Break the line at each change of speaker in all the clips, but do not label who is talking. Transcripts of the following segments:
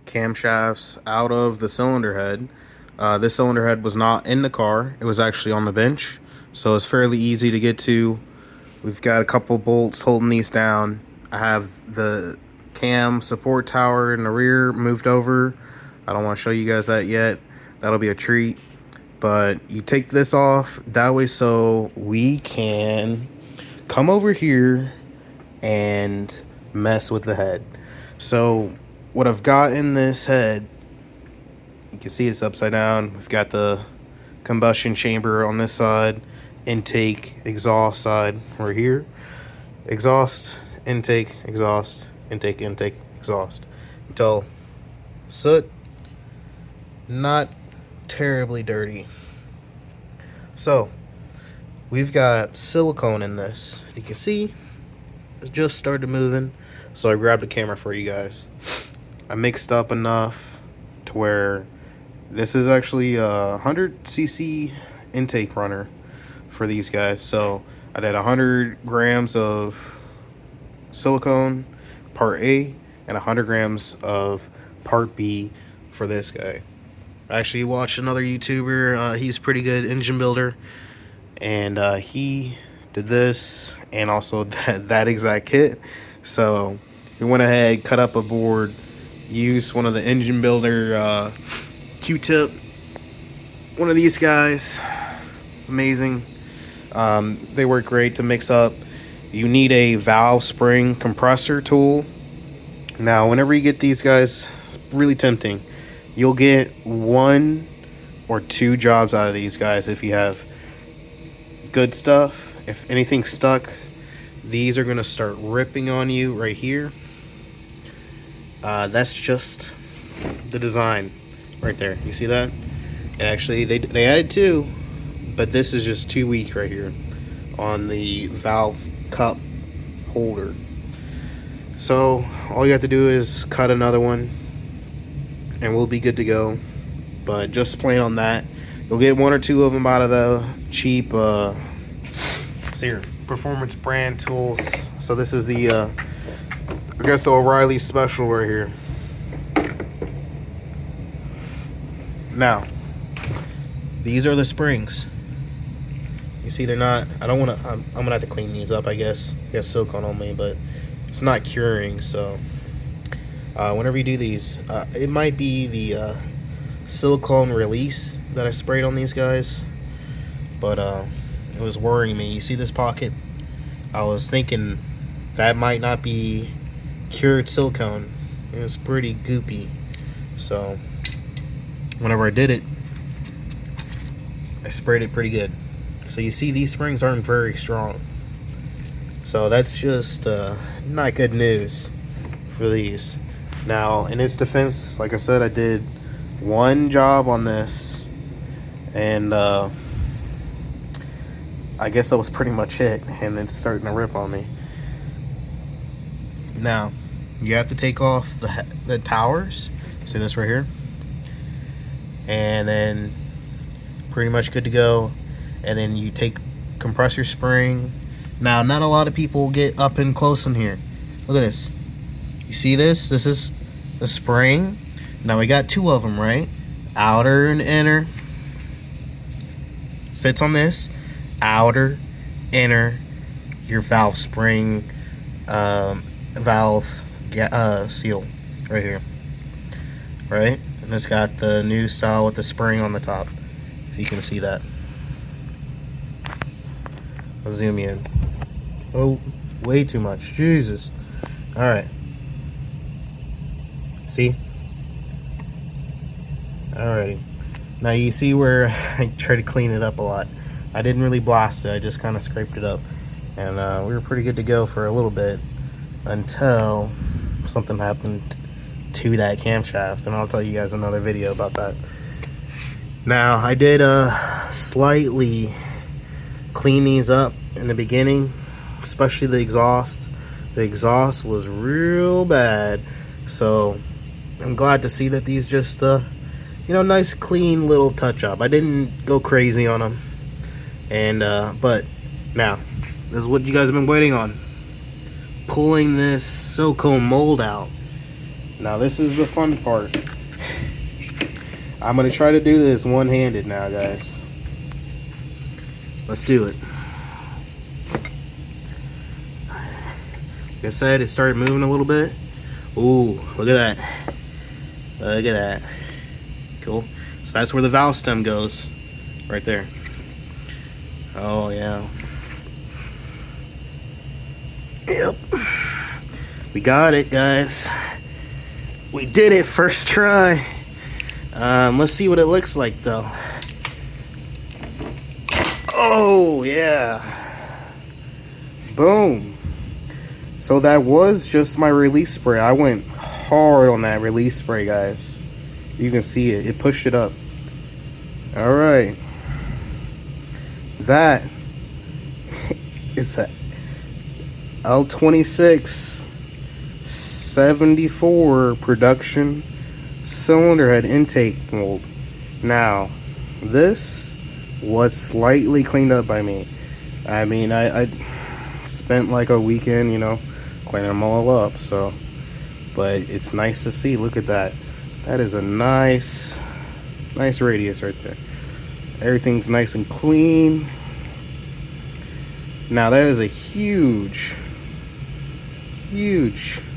camshafts out of the cylinder head. This cylinder head was not in the car. It was actually on the bench. So it's fairly easy to get to. We've got a couple bolts holding these down. I have the cam support tower in the rear moved over. I don't want to show you guys that yet. That'll be a treat. But you take this off that way so we can come over here and mess with the head. So what I've got in this head, you can see it's upside down. We've got the combustion chamber on this side, intake, exhaust side right here. Exhaust, intake, exhaust, intake, intake, exhaust. Until soot, not terribly dirty. So we've got silicone in this. You can see it just started moving. So I grabbed a camera for you guys. I mixed up enough to where this is actually a 100cc intake runner for these guys. So I did 100 grams of silicone part A and 100 grams of part B for this guy. I actually watched another YouTuber, he's a pretty good engine builder, and he did this and also that exact kit. So we went ahead, cut up a board, used one of the engine builder Q-tip, one of these guys, amazing. They work great to mix up. You need a valve spring compressor tool. Now whenever you get these guys, really tempting, you'll get 1 or 2 jobs out of these guys if you have good stuff. If anything's stuck, these are gonna start ripping on you right here. That's just the design right there. You see that? Actually, they added 2, but this is just too weak right here on the valve cup holder. So all you have to do is cut another one and we'll be good to go. But just plan on that. You'll get 1 or 2 of them out of the cheap performance brand tools. So this is the I guess the O'Reilly special right here. Now these are the springs. You see, they're not, I don't want to, I'm gonna have to clean these up, I guess. Silicone on me, but it's not curing. So whenever you do these, it might be the silicone release that I sprayed on these guys, but it was worrying me. You see this pocket? I was thinking that might not be cured silicone. It was pretty goopy. So whenever I did it, I sprayed it pretty good. So you see, these springs aren't very strong. So that's just not good news for these. Now, in its defense, like I said, I did 1 job on this, and I guess that was pretty much it, and it's starting to rip on me. Now, you have to take off the towers. See this right here? And then pretty much good to go. And then you take compressor spring. Now, not a lot of people get up and close in here. Look at this. You see this? This is the spring. Now we got 2 of them, right? Outer and inner. Sits on this. Outer, inner, your valve spring, valve seal right here. Right? And it's got the new style with the spring on the top. If you can see that. I'll zoom in. Oh, way too much. Jesus. Alright. See? Alrighty. Now you see where I try to clean it up a lot. I didn't really blast it. I just kind of scraped it up. And we were pretty good to go for a little bit until something happened to that camshaft. And I'll tell you guys another video about that. Now, I did slightly clean these up in the beginning, especially the exhaust. The exhaust was real bad, so I'm glad to see that these just nice clean little touch up. I didn't go crazy on them, and but now this is what you guys have been waiting on: pulling this silicone mold out. Now this is the fun part. I'm gonna try to do this one-handed now, guys. Let's do it. Like I said, it started moving a little bit. Ooh, look at that. Look at that. Cool. So that's where the valve stem goes. Right there. Oh, yeah. Yep. We got it, guys. We did it first try. Let's see what it looks like, though. Oh, yeah. Boom. So that was just my release spray. I went hard on that release spray, guys. You can see it. It pushed it up. All right. That is a L26 74 production cylinder head intake mold. Now, this was slightly cleaned up by me. I mean, I spent like a weekend, you know, cleaning them all up. So, but it's nice to see. Look at that. That is a nice radius right there. Everything's nice and clean. Now that is a huge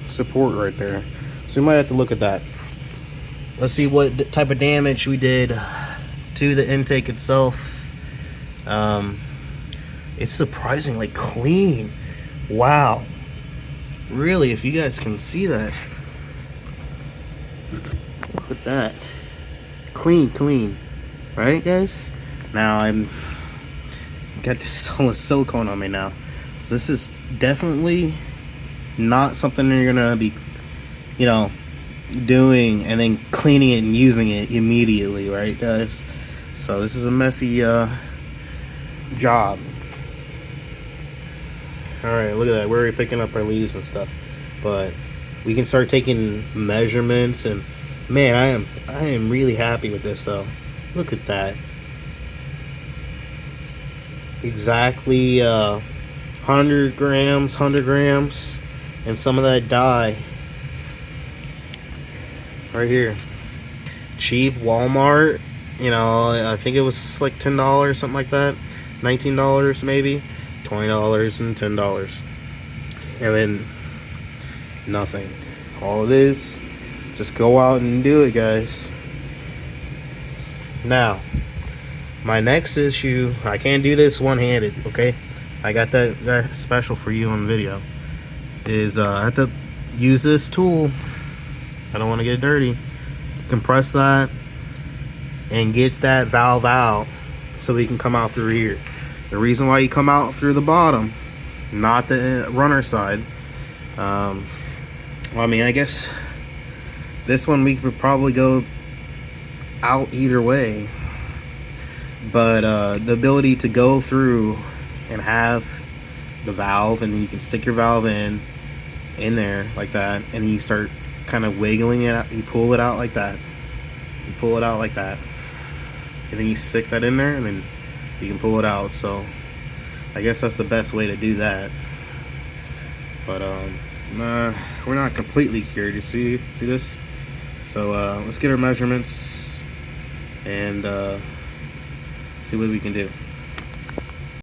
support right there. So we might have to look at that. Let's see what type of damage we did to the intake itself. It's surprisingly clean. Wow. Really, if you guys can see that. Look at that. Clean. Right, guys? Now I'm got this silicone on me now. So this is definitely not something you're gonna be, you know, doing and then cleaning it and using it immediately, right, guys? So this is a messy job. All right, look at that. We're already picking up our leaves and stuff, but we can start taking measurements. And man, I am really happy with this, though. Look at that. Exactly 100 grams, and some of that dye right here. Cheap Walmart, you know, I think it was like $10, something like that. $19 maybe. $20 and $10. And then nothing. All it is, just go out and do it, guys. Now, my next issue, I can't do this one-handed, okay? I got that special for you on video. Is I have to use this tool. I don't want to get dirty. Compress that and get that valve out so we can come out through here. The reason why you come out through the bottom, not the runner side. Well, I mean, I guess this one we could probably go out either way, but the ability to go through and have the valve, and then you can stick your valve in there like that, and you start kind of wiggling it out. You pull it out like that, you pull it out like that, and then you stick that in there, and then you can pull it out. So I guess that's the best way to do that. But we're not completely cured. You see this? So let's get our measurements and see what we can do.